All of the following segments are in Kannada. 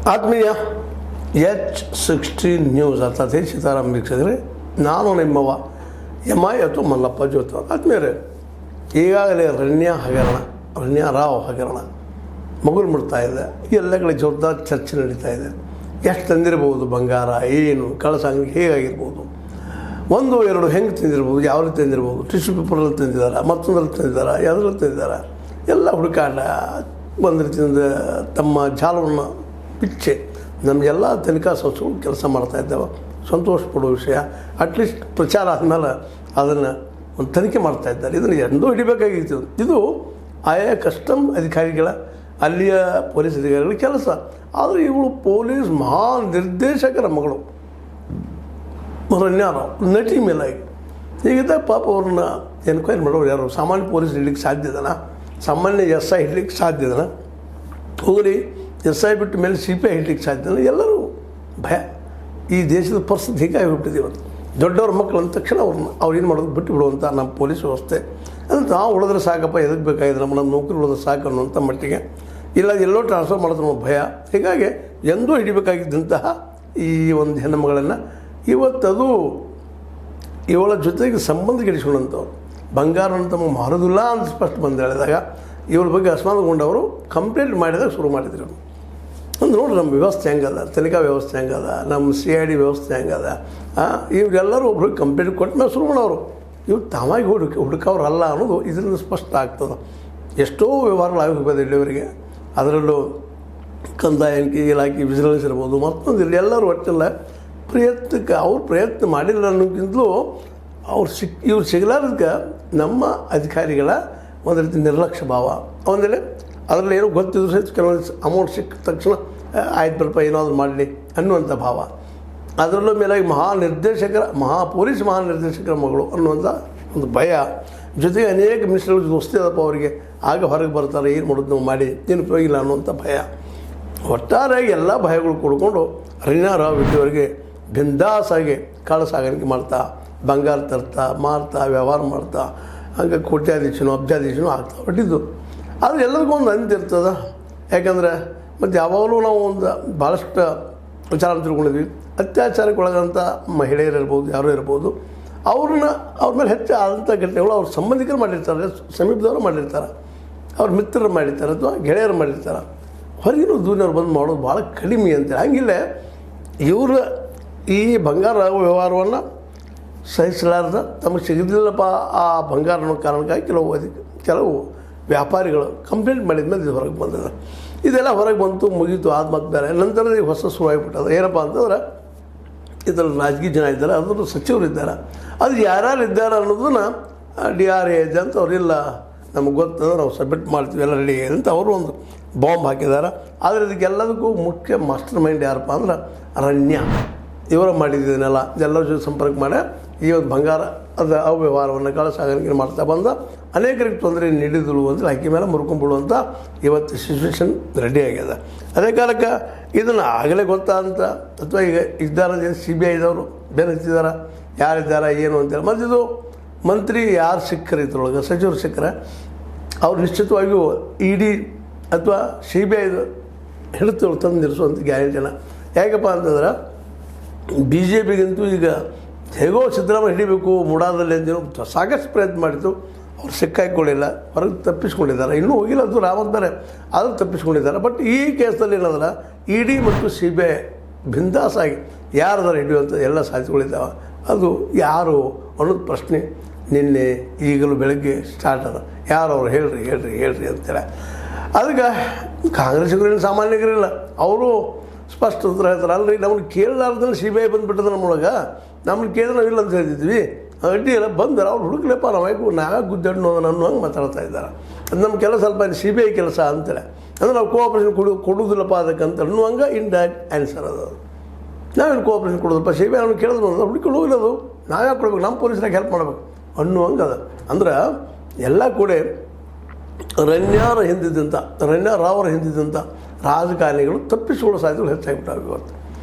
ಆತ್ಮೀಯ H16 ನ್ಯೂಸ್ ಅರ್ಥಾತ್ ಸೀತಾರಾಮ್ ವೀಕ್ಷಕರೇ, ನಾನು ನಿಮ್ಮವ ಎಮ್ಐ ಅಥವಾ ಮಲ್ಲಪ್ಪ ಜ್ಯೋತಿ. ಆತ್ಮೀಯರೇ, ಈಗಾಗಲೇ ರಣ್ಯಾ ರಾವ್ ಹಗರಣ ಮಗುಲು ಮುಡ್ತಾ ಇದೆ. ಎಲ್ಲ ಕಡೆ ಜೋರ್ದಾರ್ ಚರ್ಚೆ ನಡೀತಾ ಇದೆ. ಎಷ್ಟು ತಂದಿರ್ಬೋದು, ಬಂಗಾರ ಏನು, ಕಳಸಾಂಗಿ ಹೇಗಾಗಿರ್ಬೋದು, 1-2 ಹೆಂಗೆ ತಂದಿರ್ಬೋದು, ಯಾವ ರೀತಿ ತಂದಿರ್ಬೋದು, ಟಿಶ್ಯೂ ಪೇಪರಲ್ಲಿ ತಂದಿದ್ದಾರೆ, ಮತ್ತೊಂದರಲ್ಲಿ ತಂದಿದ್ದಾರೆ, ಯಾವುದ್ರಲ್ಲಿ ತಂದಿದ್ದಾರೆ, ಎಲ್ಲ ಹುಡುಕಾಟ ಒಂದು ರೀತಿಯಿಂದ ತಮ್ಮ ಜಾಲವನ್ನು ಬಿಚ್ಚೆ ನಮಗೆಲ್ಲ ತನಿಖಾ ಸಂಸ್ಥೆಗಳು ಕೆಲಸ ಮಾಡ್ತಾಯಿದ್ದಾವೆ. ಸಂತೋಷ ಪಡೋ ವಿಷಯ. ಅಟ್ಲೀಸ್ಟ್ ಪ್ರಚಾರ ಆದಮೇಲೆ ಅದನ್ನು ಒಂದು ತನಿಖೆ ಮಾಡ್ತಾಯಿದ್ದಾರೆ. ಇದನ್ನು ಎಂದೂ ಹಿಡಿಬೇಕಾಗಿತ್ತು. ಇದು ಆಯಾ ಕಸ್ಟಮ್ ಅಧಿಕಾರಿಗಳ, ಅಲ್ಲಿಯ ಪೊಲೀಸ್ ಅಧಿಕಾರಿಗಳ ಕೆಲಸ. ಆದರೆ ಇವಳು ಪೊಲೀಸ್ ಮಹಾನಿರ್ದೇಶಕರ ಮಗಳು ರಣ್ಯಾ ರಾವ್, ನಟಿ ಮೇಲಾಗಿ ಹೀಗಿದ್ದಾಗ ಪಾಪ ಅವ್ರನ್ನ ಎನ್ಕ್ವೈರಿ ಮಾಡೋರು ಯಾರು? ಸಾಮಾನ್ಯ ಪೊಲೀಸ್ ಹಿಡ್ಲಿಕ್ಕೆ ಸಾಧ್ಯ ಇದೆನಾ? ಸಾಮಾನ್ಯ SI ಹಿಡ್ಲಿಕ್ಕೆ ಸಾಧ್ಯ ಇದೆನಾ? ಹೋಗಲಿ, SI ಬಿಟ್ಟ ಮೇಲೆ CPI ಹಿಡ್ಲಿಕ್ಕೆ ಸಾಧ್ಯ ಇಲ್ಲ. ಎಲ್ಲರೂ ಭಯ. ಈ ದೇಶದ ಪರಿಸ್ಥಿತಿ ಹೀಗಾಗಿ ಹುಟ್ಟಿದೆ. ಇವತ್ತು ದೊಡ್ಡವ್ರ ಮಕ್ಕಳು ಅಂದ ತಕ್ಷಣ ಅವ್ರು ಏನು ಮಾಡೋದು ಬಿಟ್ಟು ಬಿಡುವಂಥ ನಮ್ಮ ಪೊಲೀಸ್ ವ್ಯವಸ್ಥೆ ಅಂತ. ನಾವು ಉಳಿದ್ರೆ ಸಾಕಪ್ಪ, ಎದಕ್ಕೆ ಬೇಕಾಗಿದೆ, ನಮ್ಮ ನೌಕರಿ ಉಳಿದ್ರೆ ಸಾಕು ಅನ್ನೋಂಥ ಮಟ್ಟಿಗೆ, ಇಲ್ಲ ಎಲ್ಲೋ ಟ್ರಾನ್ಸ್ಫರ್ ಮಾಡೋದು ನಮ್ಮ ಭಯ. ಹೀಗಾಗಿ ಎಂದೂ ಹಿಡಿಬೇಕಾಗಿದ್ದಂತಹ ಈ ಒಂದು ಹೆಣ್ಣುಮಗಳನ್ನು ಇವತ್ತದು ಇವಳ ಜೊತೆಗೆ ಸಂಬಂಧ ಗೆಡಿಸ್ಕೊಂಡಂಥವ್ರು. ಬಂಗಾರ ಅಂತ ಮಾರೋದಿಲ್ಲ ಅಂತ ಸ್ಪಷ್ಟ ಬಂದು ಹೇಳಿದಾಗ ಇವಳ ಬಗ್ಗೆ ಅಸಮಾಧಾನಗೊಂಡವರು ಕಂಪ್ಲೇಂಟ್ ಮಾಡಿದಾಗ ಶುರು ಮಾಡಿದ್ರು. ಅಂದ್ರೆ ನೋಡ್ರಿ ನಮ್ಮ ವ್ಯವಸ್ಥೆ ಹೆಂಗದ, ತನಿಖಾ ವ್ಯವಸ್ಥೆ ಹೆಂಗದ, ನಮ್ಮ CID ವ್ಯವಸ್ಥೆ ಹೆಂಗದ. ಇವರೆಲ್ಲರೂ ಒಬ್ರಿಗೆ ಕಂಪ್ಲೇಂಟ್ ಕೊಟ್ಟ ಮೇಲೆ ಶುರು ಮಾಡೋರು. ಇವ್ರು ತಾವಾಗಿ ಹುಡುಕವ್ರಲ್ಲ ಅನ್ನೋದು ಇದರಿಂದ ಸ್ಪಷ್ಟ ಆಗ್ತದೆ. ಎಷ್ಟೋ ವ್ಯವಹಾರಗಳು ಹೋಗೋದು ಇಲ್ಲಿವರೆಗೆ. ಅದರಲ್ಲೂ ಕಂದಾಯ ಇಲಾಖೆ, ವಿಜಿಲೆನ್ಸ್ ಇರ್ಬೋದು, ಮತ್ತೊಂದು ಇಲ್ಲಿ ಎಲ್ಲರೂ ಒಟ್ಟೆಲ್ಲ ಪ್ರಯತ್ನಕ್ಕೆ ಅವ್ರು ಪ್ರಯತ್ನ ಮಾಡಿಲ್ಲ ಅನ್ನೋಕ್ಕಿಂತಲೂ ಇವ್ರು ಸಿಗಲಾರದಕ್ಕೆ ನಮ್ಮ ಅಧಿಕಾರಿಗಳ ಒಂದು ರೀತಿ ನಿರ್ಲಕ್ಷ್ಯ ಭಾವ. ಆಮೇಲೆ ಅದರಲ್ಲಿ ಏನೋ ಗೊತ್ತಿದ್ರು ಸಹಿತ ಕೆಲವೊಂದು ಅಮೌಂಟ್ ಸಿಕ್ಕ ತಕ್ಷಣ ಆಯ್ತು ಬರಪ್ಪ ಏನಾದರೂ ಮಾಡಲಿ ಅನ್ನುವಂಥ ಭಾವ. ಅದರಲ್ಲೂ ಮೇಲಾಗಿ ಪೊಲೀಸ್ ಮಹಾನಿರ್ದೇಶಕರ ಮಗಳು ಅನ್ನುವಂಥ ಒಂದು ಭಯ. ಜೊತೆಗೆ ಅನೇಕ ಮಿನಿಸ್ಟರ್ಗಳ ದೋಸ್ತಿ ಅದಪ್ಪ ಅವರಿಗೆ. ಆಗ ಹೊರಗೆ ಬರ್ತಾರೆ, ಏನು ಮಾಡೋದು ನಾವು ಮಾಡಿ ಏನು ಉಪಯೋಗಿಲ್ಲ ಅನ್ನುವಂಥ ಭಯ. ಒಟ್ಟಾರೆಯಾಗಿ ಎಲ್ಲ ಭಯಗಳು ಕೊಡ್ಕೊಂಡು ರಣ್ಯಾ ರಾವ್ ಇಲ್ಲಿವರೆಗೆ ಬಿಂದಾಸಾಗಿ ಕಾಳಸಾಗಾಣಿಕೆ ಮಾಡ್ತಾ, ಬಂಗಾರ ತರ್ತಾ, ಮಾರ್ತಾ, ವ್ಯವಹಾರ ಮಾಡ್ತಾ, ಹಂಗೆ ಕೋಟ್ಯಾಧೀಶನೋ ಅಬ್ಜಾಧೀಶನೋ ಆಗ್ತಾ ಹೊಟ್ಟಿದ್ದು. ಆದರೆ ಎಲ್ಲರಿಗೂ ಒಂದು ಅಂತಿರ್ತದೆ. ಯಾಕಂದರೆ ಮತ್ತು ಯಾವಾಗಲೂ ನಾವು ಒಂದು ಭಾಳಷ್ಟು ವಿಚಾರ ತಿಳ್ಕೊಂಡಿದ್ವಿ. ಅತ್ಯಾಚಾರಕ್ಕೆ ಒಳಗಂಥ ಮಹಿಳೆಯರು ಇರ್ಬೋದು, ಯಾರೋ ಇರ್ಬೋದು, ಅವ್ರ ಮೇಲೆ ಹೆಚ್ಚು ಆದಂಥ ಘಟನೆಗಳು ಅವ್ರ ಸಂಬಂಧಿಕರು ಮಾಡಿರ್ತಾರೆ, ಸಮೀಪದವರು ಮಾಡಿರ್ತಾರೆ, ಅವ್ರ ಮಿತ್ರರು ಮಾಡಿರ್ತಾರೆ, ಅಥವಾ ಗೆಳೆಯರು ಮಾಡಿರ್ತಾರೆ. ಹೊರಗಿನ ದೂರಿನವ್ರು ಬಂದು ಮಾಡೋದು ಭಾಳ ಕಡಿಮೆ ಅಂತೇಳಿ. ಹಂಗಿಲ್ಲ, ಇವರು ಈ ಬಂಗಾರ ವ್ಯವಹಾರವನ್ನು ಸಹಿಸಲಾರ್ದ ತಮಗೆ ಸಿಗಲಿಲ್ಲಪ್ಪ ಆ ಬಂಗಾರ ಅನ್ನೋ ಕಾರಣಕ್ಕಾಗಿ ಕೆಲವು ವ್ಯಾಪಾರಿಗಳು ಕಂಪ್ಲೇಂಟ್ ಮಾಡಿದ ಮೇಲೆ ಇದು ಹೊರಗೆ ಬಂದಿದೆ. ಇದೆಲ್ಲ ಹೊರಗೆ ಬಂತು, ಮುಗೀತು, ಆತ್ಮಹತ್ಯೆ ಬೇರೆ. ನಂತರ ಈಗ ಹೊಸ ಶುರುವಾಗಿಬಿಟ್ಟದ. ಏನಪ್ಪ ಅಂತಂದ್ರೆ ಇದರಲ್ಲಿ ರಾಜಕೀಯ ಜನ ಇದ್ದಾರೆ, ಅದ್ರ ಸಚಿವರು ಇದ್ದಾರೆ. ಅದು ಯಾರ್ಯಾರು ಇದ್ದಾರೆ ಅನ್ನೋದನ್ನು DRA ಅಂತ ಅವರಿಲ್ಲ, ನಮಗೆ ಗೊತ್ತಂದ್ರೆ ನಾವು ಸಬ್ಮಿಟ್ ಮಾಡ್ತೀವಿ, ಎಲ್ಲ ರೆಡಿ ಆಗಿದೆ ಅಂತ ಅವರು ಒಂದು ಬಾಂಬ್ ಹಾಕಿದ್ದಾರೆ. ಆದರೆ ಇದಕ್ಕೆಲ್ಲದಕ್ಕೂ ಮುಖ್ಯ ಮಾಸ್ಟರ್ ಮೈಂಡ್ ಯಾರಪ್ಪ ಅಂದ್ರೆ ರಣ್ಯಾ. ಇವರ ಮಾಡಿದ್ದನ್ನೆಲ್ಲ ಎಲ್ಲರ ಜೊತೆ ಸಂಪರ್ಕ ಮಾಡಿ ಈ ಒಂದು ಬಂಗಾರ ಅವ್ಯವಹಾರವನ್ನು ಕಳಸಾಗಾಣಿಕೆ ಮಾಡ್ತಾ ಬಂದ ಅನೇಕರಿಗೆ ತೊಂದರೆ ನೀಡಿದಳು ಅಂದರೆ ಆಕೆ ಮೇಲೆ ಮುರ್ಕೊಂಡ್ಬಿಡುವಂಥ ಇವತ್ತು ಸಿಚುವೇಶನ್ ರೆಡಿ ಆಗಿದೆ. ಅದೇ ಕಾಲಕ್ಕೆ ಇದನ್ನು ಆಗಲೇ ಗೊತ್ತಾದಂಥ ಅಥವಾ ಈಗ ಇದ್ದಾರೆ CBI ಇದವರು ಬೇರೆ ಹಚ್ಚಿದ್ದಾರೆ, ಯಾರಿದ್ದಾರೆ ಏನು ಅಂತೇಳಿ. ಮತ್ತು ಇದು ಮಂತ್ರಿ ಯಾರು ಸಿಕ್ಕರೆ ಇದ್ರೊಳಗೆ ಸಚಿವರು ಸಿಕ್ಕರೆ ಅವ್ರು ನಿಶ್ಚಿತವಾಗಿಯೂ ED ಅಥವಾ CBI ಹಿಡಿತಗಳು ತಂದು ನಿಲ್ಲಿಸುವಂಥ ಗ್ಯಾರಂಟಿನ. ಯಾಕಪ್ಪ ಅಂತಂದ್ರೆ BJPಗಂತೂ ಈಗ ಹೇಗೋ ಸಿದ್ದರಾಮಯ್ಯ ಹಿಡಿಬೇಕು ಮೂಡಾದಲ್ಲಿ ಅಂತ ಸಾಕಷ್ಟು ಪ್ರಯತ್ನ ಮಾಡಿತ್ತು. ಅವ್ರು ಸಿಕ್ಕಾಕೊಳ್ಳಿಲ್ಲ, ಹೊರಗೆ ತಪ್ಪಿಸ್ಕೊಂಡಿದ್ದಾರೆ. ಇನ್ನೂ ಹೋಗಿಲ್ಲ, ಅದು ರಾಮತ್ ಬೇರೆ, ಆದರೂ ತಪ್ಪಿಸ್ಕೊಂಡಿದ್ದಾರೆ. ಬಟ್ ಈ ಕೇಸಲ್ಲಿ ಏನಂದ್ರೆ ED ಮತ್ತು CBI ಬಿಂದಾಸಾಗಿ ಯಾರದಾರ ಹಿಡಿಯುವಂಥ ಎಲ್ಲ ಸಾಧ್ಯತೆಗಳಿದ್ದಾವೆ. ಅದು ಯಾರು ಅನ್ನೋದು ಪ್ರಶ್ನೆ ನಿನ್ನೆ ಈಗಲೂ ಬೆಳಗ್ಗೆ ಸ್ಟಾರ್ಟ್ ಅದ. ಯಾರು ಅವ್ರು ಹೇಳ್ರಿ ಅಂತೇಳಿ. ಅದಕ್ಕೆ ಕಾಂಗ್ರೆಸ್ಸಿಗರೇನು ಸಾಮಾನ್ಯಗರಿಲ್ಲ, ಅವರು ಸ್ಪಷ್ಟ ಉತ್ತರ ಹೇಳ್ತಾರೆ. ಅಲ್ರಿ, ನಮ್ಮನ್ನು ಕೇಳಲಾರ್ದಲ್ಲಿ CBI ಬಂದುಬಿಟ್ಟದ ನಮ್ಮೊಳಗೆ. ನಮ್ಮನ್ನು ಕೇಳಿದ್ರೆ ನಾವು ಇಲ್ಲ ಅಂತ ಹೇಳ್ತಿದ್ವಿ, ಅಡ್ಡಿ ಎಲ್ಲ ಬಂದರೆ ಅವ್ರು ಹುಡುಕ್ಲಪ್ಪ, ನಾವೇ ಗುದ್ದಾಡಿ ಅನ್ನೋ ಹಂಗೆ ಮಾತಾಡ್ತಾ ಇದ್ದಾರೆ. ಅದು ನಮ್ಮ ಕೆಲಸ ಸ್ವಲ್ಪ CBI ಕೆಲಸ ಅಂತೇಳಿ. ಅಂದರೆ ನಾವು ಕೋಆಪ್ರೇಷನ್ ಕೊಡೋದಿಲ್ಲಪ್ಪ ಅದಕ್ಕಂತ ಅನ್ನುವಂಗೆ ಇಂಡೈರೆಕ್ಟ್ ಆನ್ಸರ್ ಅದು. ನಾವೇನು ಕೋಆಪ್ರೇಷನ್ ಕೊಡೋದಪ್ಪ, CBI ಅವ್ನು ಕೇಳಿದ್ರು ಅಂದ್ರೆ ಹುಡುಕೊಂಡು ಹೋಗಿರೋದು, ನಾವೇ ಕೊಡ್ಬೇಕು, ನಮ್ಮ ಪೊಲೀಸರಾಗ ಹೆಲ್ಪ್ ಮಾಡ್ಬೇಕು ಅನ್ನುವಂಗೆ ಅದು. ಅಂದ್ರೆ ಎಲ್ಲ ಕೂಡ ರಣ್ಯಾ ರಾವ್ರ ಹಿಂದಿದ್ದಂಥ ರಾಜಕಾರಣಿಗಳು ತಪ್ಪಿಸಿಕೊಳ್ಳೋ ಸಾಧ್ಯತೆಗಳು ಹೆಚ್ಚಾಗಿಬಿಟ್ಟಾವೆ ಇವತ್ತು.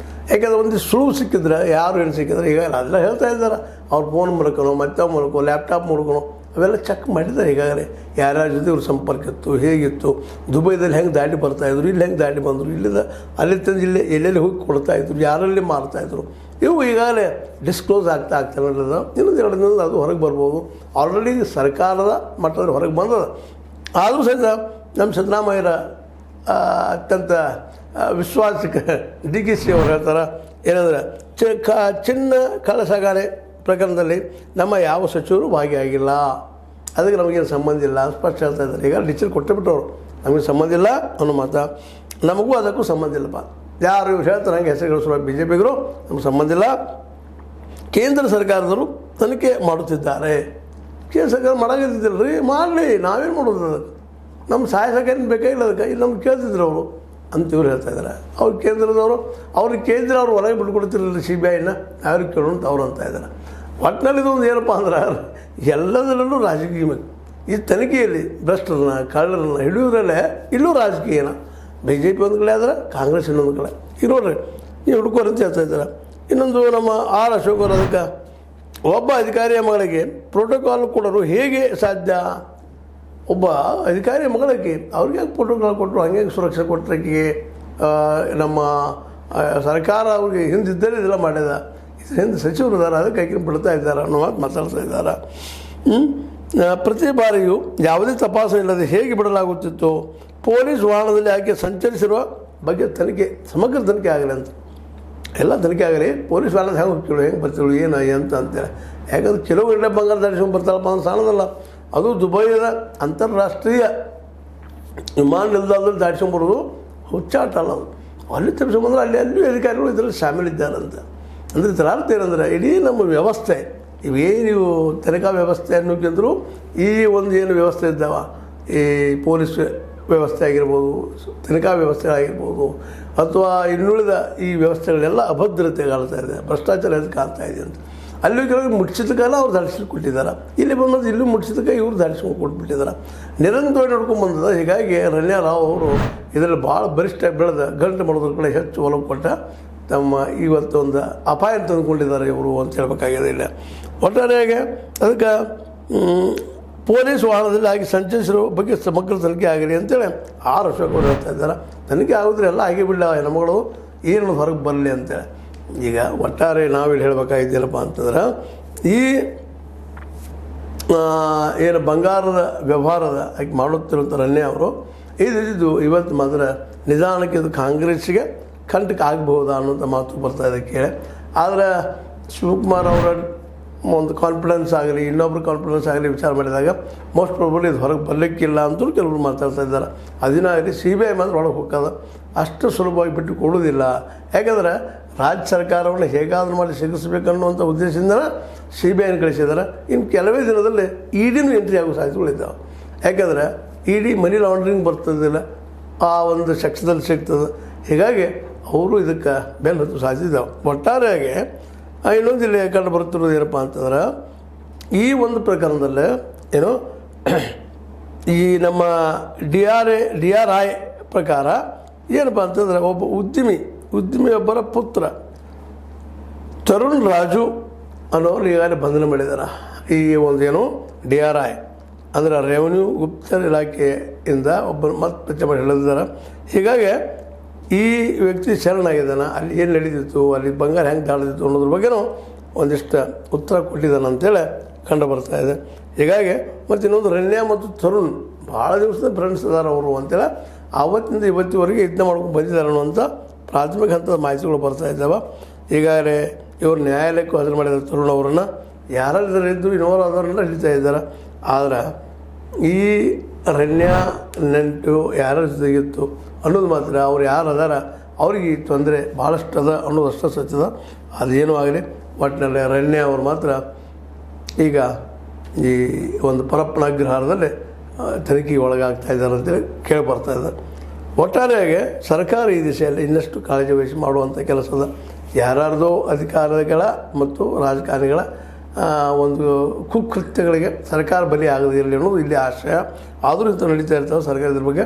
ಯಾಕೆಂದರೆ ಒಂದು ಸುಳುವು ಸಿಕ್ಕಿದ್ರೆ, ಯಾರು ಏನು ಸಿಕ್ಕಿದ್ರೆ ಈಗ ಅದೆಲ್ಲ ಹೇಳ್ತಾ ಇದ್ದಾರೆ. ಅವ್ರ ಫೋನ್ ಮೂಲಕನೋ, ಮತ್ತೆ ಮೂಲಕೋ, ಲ್ಯಾಪ್ಟಾಪ್ ಮೂಲಕನೋ ಅವೆಲ್ಲ ಚೆಕ್ ಮಾಡಿದ್ದಾರೆ ಈಗಾಗಲೇ ಯಾರ್ಯಾರ ಜೊತೆ ಇವ್ರ ಸಂಪರ್ಕ ಇತ್ತು, ಹೇಗಿತ್ತು, ದುಬೈದಲ್ಲಿ ಹೆಂಗೆ ದಾಟಿ ಬರ್ತಾಯಿದ್ರು, ಇಲ್ಲಿ ಹೆಂಗೆ ದಾಟಿ ಬಂದರು, ಇಲ್ಲಿಂದ ಅಲ್ಲಿ ತಂದು ಇಲ್ಲಿ ಎಲ್ಲೆಲ್ಲಿ ಹೋಗಿ ಕೊಡ್ತಾಯಿದ್ರು, ಯಾರಲ್ಲಿ ಮಾರ್ತಾಯಿದ್ರು, ಇವು ಈಗಾಗಲೇ ಡಿಸ್ಕ್ಲೋಸ್ ಆಗ್ತಾಯಿಲ್ಲ. ಇನ್ನೊಂದು 2 ದಿನದಲ್ಲಿ ಅದು ಹೊರಗೆ ಬರ್ಬೋದು. ಆಲ್ರೆಡಿ ಸರ್ಕಾರದ ಮಟ್ಟದಲ್ಲಿ ಹೊರಗೆ ಬಂದದ. ಆದರೂ ಸಹಿತ ನಮ್ಮ ಸಿದ್ದರಾಮಯ್ಯರ ಅತ್ಯಂತ ವಿಶ್ವಾಸಕ್ಕೆ DKC ಅವರು ಹೇಳ್ತಾರೆ ಏನಂದರೆ ಚಿನ್ನ ಕಳ್ಳಸಾಗಣೆ ಪ್ರಕರಣದಲ್ಲಿ ನಮ್ಮ ಯಾವ ಸಚಿವರು ಭಾಗಿಯಾಗಿಲ್ಲ, ಅದಕ್ಕೆ ನಮಗೇನು ಸಂಬಂಧ ಇಲ್ಲ ಸ್ಪಷ್ಟ ಹೇಳ್ತಾ ಇದ್ದಾರೆ. ಈಗ ಡಿಸಿಷನ್ ಕೊಟ್ಟುಬಿಟ್ಟವರು ನಮಗೆ ಸಂಬಂಧ ಇಲ್ಲ ಅನ್ನೋ ಮಾತು, ನಮಗೂ ಅದಕ್ಕೂ ಸಂಬಂಧ ಇಲ್ಲಪ್ಪ. ಯಾರು ಹೇಳ್ತಾರೆ ಹಂಗೆ ಹೆಸರುಗಳಿಸುವ BJPಗರು ನಮ್ಗೆ ಸಂಬಂಧ ಇಲ್ಲ, ಕೇಂದ್ರ ಸರ್ಕಾರದವರು ತನಿಖೆ ಮಾಡುತ್ತಿದ್ದಾರೆ. ಕೇಂದ್ರ ಸರ್ಕಾರ ಮಾಡೋದಿದ್ದಿಲ್ಲ ರೀ, ಮಾಡಲಿ, ನಾವೇನು ಮಾಡೋದು ಅದಕ್ಕೆ, ನಮ್ಮ ಸಹಾಯಕೇನು ಬೇಕಾಗಿಲ್ಲ, ಅದಕ್ಕೆ ಇಲ್ಲಿ ನಮ್ಗೆ ಕೇಳ್ತಿದ್ರು ಅವರು ಅಂತ ಇವ್ರು ಹೇಳ್ತಾ ಇದ್ದಾರೆ. ಅವ್ರು ಕೇಂದ್ರದವರು ಅವ್ರಿಗೆ ಕೇಂದ್ರ ಅವ್ರು ಒಳಗೆ ಬಿಟ್ಕೊಡ್ತಿರಲಿಲ್ಲ CBIನ, ಅವ್ರಿಗೆ ಕೇಳೋಣ ಅಂತ ಅವ್ರು ಅಂತ ಇದ್ದಾರೆ. ಒಟ್ಟಿನಲ್ಲಿ ಇದೊಂದು ಏನಪ್ಪ ಅಂದ್ರೆ ಎಲ್ಲದರಲ್ಲೂ ರಾಜಕೀಯ ಬೇಕು. ಈ ತನಿಖೆಯಲ್ಲಿ ಭ್ರಷ್ಟರನ್ನ ಕಳ್ಳರನ್ನ ಹಿಡಿಯೋದ್ರಲ್ಲೇ ಇಲ್ಲೂ ರಾಜಕೀಯನ, BJP ಒಂದು ಕಡೆ ಆದರೆ ಕಾಂಗ್ರೆಸ್ ಇನ್ನೊಂದು ಕಡೆ. ಈಗ ನೋಡ್ರಿ ನೀವು ಹುಡುಕೋರು ಅಂತ ಹೇಳ್ತಾ ಇದ್ದಾರೆ. ಇನ್ನೊಂದು ನಮ್ಮ R. ಅಶೋಕ್ ಅವರು ಅದಕ್ಕೆ ಒಬ್ಬ ಅಧಿಕಾರಿಯ ಮಗಳಿಗೆ ಪ್ರೋಟೋಕಾಲ್ ಕೊಡೋರು ಹೇಗೆ ಸಾಧ್ಯ? ಒಬ್ಬ ಅಧಿಕಾರಿಯ ಮಗಳಿಗೆ ಅವ್ರಿಗೆ ಪ್ರೋಟೋಕಾಲ್ ಕೊಟ್ಟರು, ಹಂಗೆ ಸುರಕ್ಷೆ ಕೊಟ್ಟರೆ ನಮ್ಮ ಸರ್ಕಾರ ಅವ್ರಿಗೆ ಹಿಂದಿದ್ದರೆ ಇದೆಲ್ಲ ಮಾಡ್ಯದ, ಹಿಂದೆ ಸಚಿವರು ಇದ್ದಾರೆ, ಅದಕ್ಕೆ ಆಕೆ ಬಿಡ್ತಾ ಇದ್ದಾರೆ ಅನ್ನೋ ಮಾತು ಮಾತಾಡ್ತಾ ಇದ್ದಾರೆ. ಪ್ರತಿ ಬಾರಿಯೂ ಯಾವುದೇ ತಪಾಸಣೆ ಇಲ್ಲದೆ ಹೇಗೆ ಬಿಡಲಾಗುತ್ತಿತ್ತು? ಪೊಲೀಸ್ ವಾಹನದಲ್ಲಿ ಆಕೆ ಸಂಚರಿಸಿರುವ ಬಗ್ಗೆ ತನಿಖೆ, ಸಮಗ್ರ ತನಿಖೆ ಆಗಲಿ ಅಂತ. ಎಲ್ಲ ತನಿಖೆ ಆಗಲಿ, ಪೊಲೀಸ್ ವಾಹನದ ಹೆಂಗೆ ಹೋಗ್ತಿಳು, ಹೆಂಗೆ ಬರ್ತಿಳು, ಏನು ಅಂತ ಅಂತೇಳಿ. ಯಾಕಂದ್ರೆ ಕೆಲವು ಗಂಟೆ ಬಂಗಾರ ದಾಟಿಸ್ಕೊಂಡು ಬರ್ತಾರಪ್ಪ ಅಂತ ಸಾಣದಲ್ಲ, ಅದು ದುಬೈದ ಅಂತಾರಾಷ್ಟ್ರೀಯ ವಿಮಾನ ನಿಲ್ದಾಣದಲ್ಲಿ ದಾಟಿಸ್ಕೊಂಬರೋದು ಹುಚ್ಚಾಟ ಅಲ್ಲ ಅದು. ಅಲ್ಲಿ ತಪ್ಪಿಸ್ಕೊಂಬಂದ್ರೆ ಅಲ್ಲಿ ಅಧಿಕಾರಿಗಳು ಇದರಲ್ಲಿ ಶಾಮೀಲಿದ್ದಾರಂತ. ಅಂದರೆ ಇದರ ಅರ್ಥ ಏನಂದರೆ ಇಡೀ ನಮ್ಮ ವ್ಯವಸ್ಥೆ, ಇವೇನು ತನಿಖಾ ವ್ಯವಸ್ಥೆ ಅನ್ನೋಕ್ಕಿಂತಲೂ ಈ ಒಂದು ಏನು ವ್ಯವಸ್ಥೆ ಇದ್ದಾವ, ಈ ಪೊಲೀಸ್ ವ್ಯವಸ್ಥೆ ಆಗಿರ್ಬೋದು, ತನಿಖಾ ವ್ಯವಸ್ಥೆಗಳಾಗಿರ್ಬೋದು, ಅಥವಾ ಇನ್ನುಳಿದ ಈ ವ್ಯವಸ್ಥೆಗಳೆಲ್ಲ ಅಭದ್ರತೆ ಕಾಣ್ತಾ ಇದೆ, ಭ್ರಷ್ಟಾಚಾರ ಅದು ಕಾಣ್ತಾ ಇದೆ ಅಂತ. ಅಲ್ಲಿ ಕೆಲವು ಮುಟ್ಟಿಸಿದ ಕಾಲ ಅವ್ರು ದಾಟಿಸ್ಕೊಂಡು ಕೊಟ್ಟಿದ್ದಾರೆ, ಇಲ್ಲಿ ಬಂದದ್ದು ಇಲ್ಲೂ ಮುಟ್ಟಿಸಿದ ಕಾಲ ಇವ್ರು ದಾಟಿಸ್ಕೊಂಡು ಕೊಟ್ಬಿಟ್ಟಿದ್ದಾರೆ. ನಿರಂತರವಾಗಿ ನಡ್ಕೊಂಡು ಬಂದದ. ಹೀಗಾಗಿ ರಣ್ಯಾ ರಾವ್ ಅವರು ಇದರಲ್ಲಿ ಭಾಳ ಬಲಿಷ್ಠ ಬೆಳೆದ ಗಂಟೆ ಮಾಡೋದ್ರ ಕಡೆ ಹೆಚ್ಚು ಒಲವು ಕೊಟ್ಟ ತಮ್ಮ ಇವತ್ತೊಂದು ಅಪಾಯ ತಂದುಕೊಂಡಿದ್ದಾರೆ ಇವರು ಅಂತ ಹೇಳಬೇಕಾಗಿದೆ. ಇಲ್ಲ ಒಟ್ಟಾರೆಯಾಗಿ ಅದಕ್ಕೆ ಪೊಲೀಸ್ ವಾಹನದಲ್ಲಿ ಆಗಿ ಸಂಚರಿಸಿರೋ ಬಗ್ಗೆ ಸಮಗ್ರ ತನಿಖೆ ಆಗಲಿ ಅಂತೇಳಿ R. ಅಶೋಕ್ ಅವರು ಹೇಳ್ತಾ ಇದ್ದಾರೆ. ತನಿಖೆ ಆಗಿದ್ರೆ ಎಲ್ಲ ಆಗಿ ಬಿಡಲ ಹೆಣ್ಮಗಳು ಏನು ಹೊರಗೆ ಬರಲಿ ಅಂತೇಳಿ. ಈಗ ಒಟ್ಟಾರೆ ನಾವಿಲ್ಲಿ ಹೇಳಬೇಕಾಗಿದ್ದೇನಪ್ಪ ಅಂತಂದ್ರೆ ಈ ಏನು ಬಂಗಾರದ ವ್ಯವಹಾರದ ಆಕೆ ಮಾಡುತ್ತಿರುವಂಥ ರಣ್ಯಾ ಅವರು ಇದು ಇವತ್ತು ಮಾತ್ರ ನಿಧಾನಕ್ಕೆ ಇದು ಕಾಂಗ್ರೆಸ್ಸಿಗೆ ಕಂಟಕ ಆಗಬಹುದಾ ಅನ್ನೋಂಥ ಮಾತು ಬರ್ತಾ ಇದೆ ಕೇಳಿ. ಆದರೆ ಶಿವಕುಮಾರ್ ಅವರ ಒಂದು ಕಾನ್ಫಿಡೆನ್ಸ್ ಆಗಲಿ, ಇನ್ನೊಬ್ರು ಕಾನ್ಫಿಡೆನ್ಸ್ ಆಗಲಿ ವಿಚಾರ ಮಾಡಿದಾಗ ಮೋಸ್ಟ್ ಪ್ರಾಬಬ್ಲಿ ಇದು ಹೊರಗೆ ಬರಲಿಕ್ಕಿಲ್ಲ ಅಂತೂ ಕೆಲವರು ಮಾತಾಡ್ತಾ ಇದ್ದಾರೆ. ಅದಿನಾಗಲಿ CBI ಮಾತ್ರ ಒಳಗೆ ಹೋಗೋದು ಅಷ್ಟು ಸುಲಭವಾಗಿ ಬಿಟ್ಟು ಕೊಡೋದಿಲ್ಲ. ಯಾಕಂದರೆ ರಾಜ್ಯ ಸರ್ಕಾರವನ್ನು ಹೇಗಾದರೂ ಮಾಡಿ ಸಿಗಿಸ್ಬೇಕನ್ನುವಂಥ ಉದ್ದೇಶದಿಂದ CBIನ ಕಳಿಸಿದ್ದಾರೆ. ಇನ್ನು ಕೆಲವೇ ದಿನದಲ್ಲಿ EDನೂ ಎಂಟ್ರಿ ಆಗೋ ಸಾಧ್ಯತೆಗಳಿದ್ದಾವೆ. ಯಾಕಂದರೆ ED ಮನಿ ಲಾಂಡ್ರಿಂಗ್ ಬರ್ತದಿಲ್ಲ, ಆ ಒಂದು ಸೆಕ್ಷದಲ್ಲಿ ಸಿಗ್ತದೆ. ಹೀಗಾಗಿ ಅವರು ಇದಕ್ಕೆ ಬೆಲೆ ಹತ್ತು ಸಾಧ್ಯತೆ ಇದ್ದಾವೆ. ಒಟ್ಟಾರೆಯಾಗಿ ಇನ್ನೊಂದು ಇಲ್ಲಿ ಕಂಡು ಬರುತ್ತಿರೋದು ಏನಪ್ಪ ಅಂತಂದ್ರೆ ಈ ಒಂದು ಪ್ರಕರಣದಲ್ಲೇ ಏನು ಈ ನಮ್ಮ DRI ಪ್ರಕಾರ ಏನಪ್ಪ ಅಂತಂದರೆ ಒಬ್ಬ ಉದ್ಯಮಿಯೊಬ್ಬರ ಪುತ್ರ ತರುಣ್ ರಾಜು ಅನ್ನೋರು ಈಗಾಗಲೇ ಬಂಧನ ಮಾಡಿದ್ದಾರೆ. ಈ ಒಂದು ಏನು DRI ಅಂದರೆ ರೆವೆನ್ಯೂ ಗುಪ್ತಚರ ಇಲಾಖೆಯಿಂದ ಒಬ್ಬರು ಮತ್ತೆ ಮಾಡಿ ಹೇಳಿದ್ದಾರೆ. ಹೀಗಾಗಿ ಈ ವ್ಯಕ್ತಿ ಶರಣಾಗಿದ್ದಾನೆ, ಅಲ್ಲಿ ಏನು ನಡೀತಿತ್ತು, ಅಲ್ಲಿ ಬಂಗಾರ ಹೆಂಗೆ ದಾಡ್ತಿತ್ತು ಅನ್ನೋದ್ರ ಬಗ್ಗೆನೂ ಒಂದಿಷ್ಟು ಉತ್ತರ ಕೊಟ್ಟಿದ್ದಾನೆ ಅಂತೇಳಿ ಕಂಡು ಬರ್ತಾ ಇದೆ. ಹೀಗಾಗಿ ಮತ್ತು ಇನ್ನೊಂದು ರಣ್ಯಾ ಮತ್ತು ತರುಣ್ ಭಾಳ ದಿವಸದ ಫ್ರೆಂಡ್ಸ್ ಇದ್ದಾರೆ ಅವರು ಅಂತೇಳಿ ಆವತ್ತಿಂದ ಇವತ್ತಿವರೆಗೆ ಯತ್ನ ಮಾಡ್ಕೊಂಡು ಬಂದಿದ್ದಾರೆ ಅನ್ನುವಂಥ ಪ್ರಾಥಮಿಕ ಹಂತದ ಮಾಹಿತಿಗಳು ಬರ್ತಾ ಇದ್ದಾವೆ. ಈಗಾಗಲೇ ಇವರು ನ್ಯಾಯಾಲಯಕ್ಕೂ ಹಾಜರು ಮಾಡಿದ್ದಾರೆ. ತರುಣ್ ಅವರನ್ನು ಯಾರೆಲ್ಲರೂ ಇದ್ದು ಇನ್ನೋರು ಅದವರೆಲ್ಲ ಹಿಡಿತಾ ಇದ್ದಾರೆ. ಆದರೆ ಈ ರಣ್ಯಾ ನೆಂಟು ಯಾರ ಜೊತೆಗಿತ್ತು ಅನ್ನೋದು ಮಾತ್ರ ಅವ್ರು ಯಾರು ಅದಾರ ಅವ್ರಿಗೆ ತೊಂದರೆ ಭಾಳಷ್ಟು ಅದ ಅನ್ನೋದು ಅಷ್ಟು ಸತ್ಯದ. ಅದೇನೂ ಆಗಲಿ, ಒಟ್ಟಿನಲ್ಲಿ ರಣ್ಯಾ ಅವರು ಮಾತ್ರ ಈಗ ಈ ಒಂದು ಪರಪ್ಪನಾಗ್ರಹಾರದಲ್ಲಿ ತನಿಖೆಗೆ ಒಳಗಾಗ್ತಾ ಇದ್ದಾರೆ ಅಂತೇಳಿ ಕೇಳಿಬರ್ತಾ ಇದೆ. ಒಟ್ಟಾರೆಯಾಗಿ ಸರ್ಕಾರ ಈ ದಿಶೆಯಲ್ಲಿ ಇನ್ನಷ್ಟು ಕಾಳಜಿ ವಹಿಸಿ ಮಾಡುವಂಥ ಕೆಲಸದ ಯಾರ್ಯಾರ್ದೋ ಅಧಿಕಾರಿಗಳ ಮತ್ತು ರಾಜಕಾರಣಿಗಳ ಒಂದು ಕುಕೃತ್ಯಗಳಿಗೆ ಸರ್ಕಾರ ಬಲಿ ಆಗದಿರಲಿ ಅನ್ನೋದು ಇಲ್ಲಿ ಆಶಯ. ಆದರೂ ಇಂಥ ನಡೀತಾ ಇರ್ತಾವೆ. ಸರ್ಕಾರ ಇದ್ರ ಬಗ್ಗೆ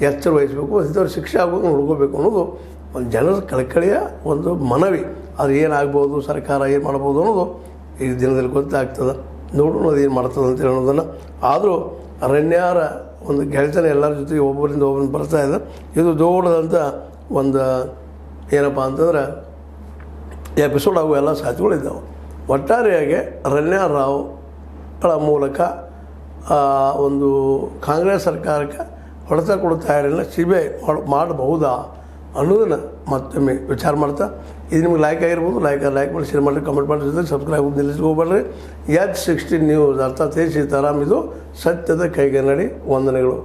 ಎಚ್ಚರ ವಹಿಸಬೇಕು, ಇಂಥವ್ರು ಶಿಕ್ಷೆ ಆಗೋದು ನೋಡ್ಕೋಬೇಕು ಅನ್ನೋದು ಒಂದು ಜನರ ಕಳಕಳಿಯ ಒಂದು ಮನವಿ. ಅದು ಏನಾಗ್ಬೋದು, ಸರ್ಕಾರ ಏನು ಮಾಡ್ಬೋದು ಅನ್ನೋದು ಈ ದಿನದಲ್ಲಿ ಗೊತ್ತಾಗ್ತದೆ. ನೋಡೋಣ ಅದೇನು ಮಾಡ್ತದೆ ಅಂತ ಹೇಳೋದನ್ನು. ಆದರೂ ಅರಣ್ಯಾರ ಒಂದು ಗೆಳೆತನ ಎಲ್ಲರ ಜೊತೆಗೆ ಒಬ್ಬರಿಂದ ಒಬ್ಬರಿಂದ ಬರ್ತಾ ಇದೆ. ಇದು ದೊಡ್ಡದಂಥ ಒಂದು ಏನಪ್ಪ ಅಂತಂದ್ರೆ ಎಪಿಸೋಡ್ ಆಗೋ ಎಲ್ಲ ಸಾಧ್ಯತೆಗಳಿದ್ದಾವೆ. ಒಟ್ಟಾರೆಯಾಗಿ ಅರಣ್ಯರಾವ್ಗಳ ಮೂಲಕ ಒಂದು ಕಾಂಗ್ರೆಸ್ ಸರ್ಕಾರಕ್ಕೆ ಹೊಡೆತ ಕೊಡ್ತಾ ಇರಲಿಲ್ಲ, CBI ಮಾಡಬಹುದಾ ಅನ್ನೋದನ್ನು ಮತ್ತೊಮ್ಮೆ ವಿಚಾರ ಮಾಡ್ತಾ, ಇದು ನಿಮ್ಗೆ ಲೈಕ್ ಆಗಿರ್ಬೋದು, ಲೈಕ್ ಮಾಡಿ, ಶೇರ್ ಮಾಡಿ, ಕಮೆಂಟ್ ಮಾಡಿ, ಜೊತೆಗೆ ಸಬ್ಸ್ಕ್ರೈಬ್ ನಿಲ್ಲಿಸ್ಕೋಬೇಡ್ರಿ. H16 ನ್ಯೂಸ್ ಅರ್ಥಾತ್ ಸೀತಾರಾಮ್, ಇದು ಸತ್ಯದ ಕೈಗನ್ನಡಿ. ವಂದನೆಗಳು.